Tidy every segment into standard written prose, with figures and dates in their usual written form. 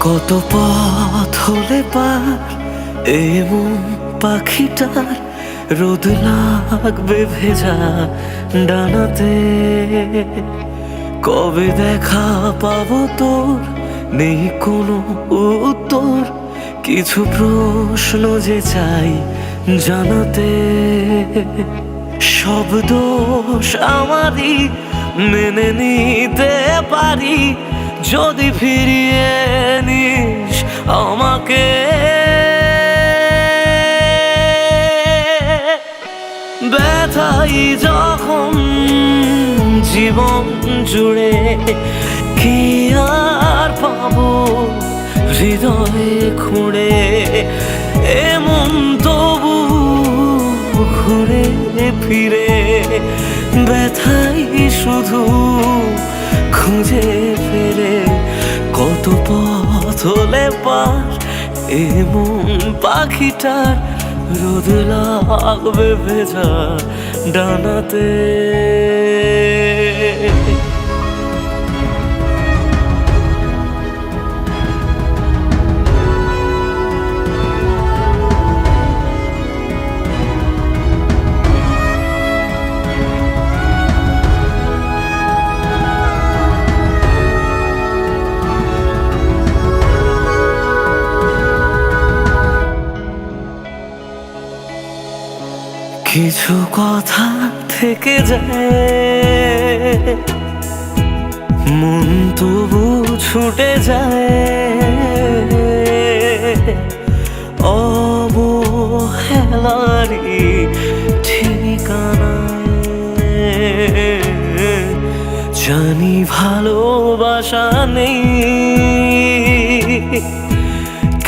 কত পথ হলে পার এমন পাখিটার রোদ লাগবে ভেজা ডানাতে। কবে দেখা পাবো তোর নেই কোনো উত্তর, কিছু প্রশ্ন যে চাই জানাতে। সব দোষ আমারই মেনে নিতে পারি যদি ফিরিয়ে নিস আমাকে। ব্যথাই যখন জীবন জুড়ে কি আর পাবো হৃদয়ে খুঁড়ে, এমন তবু ঘুরে ফিরে ব্যথাই শুধু খুঁজে ফেরে। কত পথ হলে পার এমন পাখিটার রোদ লাগবে ভেজা ডানাতে। কিছু কথা থেকে যায় মন তবু ছুটে যায়, অবহেলারই ঠিকানায়। জানি ভালোবাসা নেই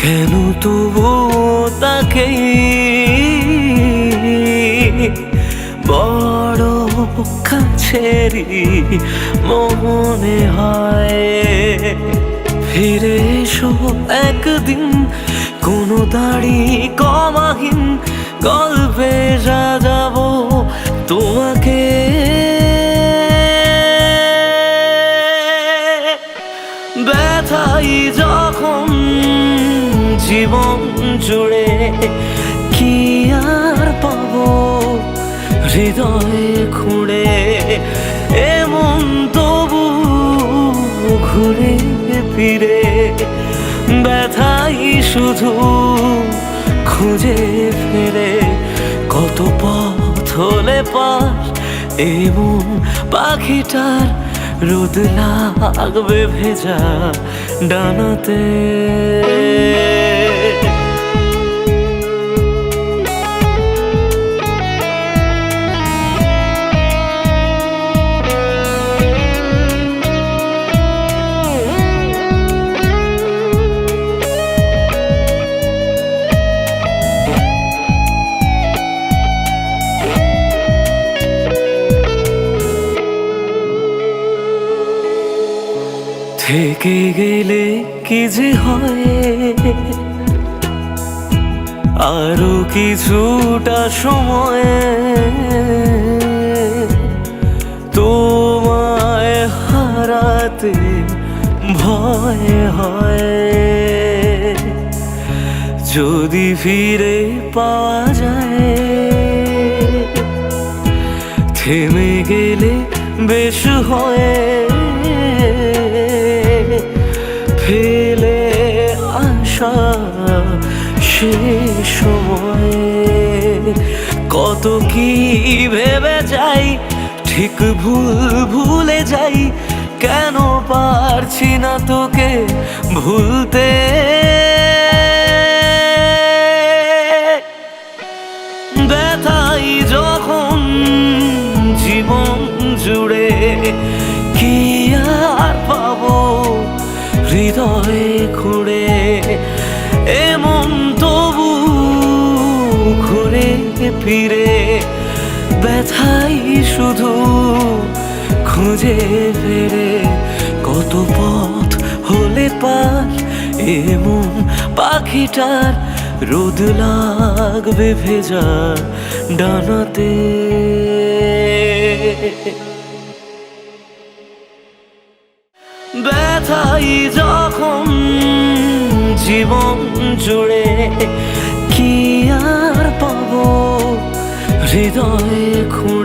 কেন তবু তাকেই বড় কাছেরই মনে হয়। ফিরে এসো একদিন কোনো দাড়ি কমাহীন গল্পে সাজাবো তোমাকে। ব্যথাই যখন জীবন জুড়ে কি আর পাবো হৃদয়ে খুঁড়ে, এমন তবু ঘুরে ফিরে ব্যথাই শুধু খুঁজে ফেরে। কত পথ হলে পার এমন পাখিটার রোদ লাগবে ভেজা ডানাতে। থেকে গেলে কি যে হয় আরো কিছুটা সময়, তোমায় হারাতে ভয় হয়। যদি ফিরে পাওয়া যায় থেমে গেলে বেশ হয়, ফেলে আসা শেষ সময়ে কত কি ভেবে যাই ঠিক ভুল ভুলে যাই। কেন পারছি না তোকে ভুলতে। ব্যথাই যখন জীবন জুড়ে কি আর পাবো হৃদয়ে খুঁড়ে, এমন তবু ঘুরে ফিরে ব্যথাই শুধু খুঁজে ফেরে। কত পথ হলে পার এমন পাখিটার রোদ লাগবে ভেজা ডানাতে। ব্যথাই যখন জীবন জুড়ে কি আর পাবো হৃদয়ে খুঁড়ে।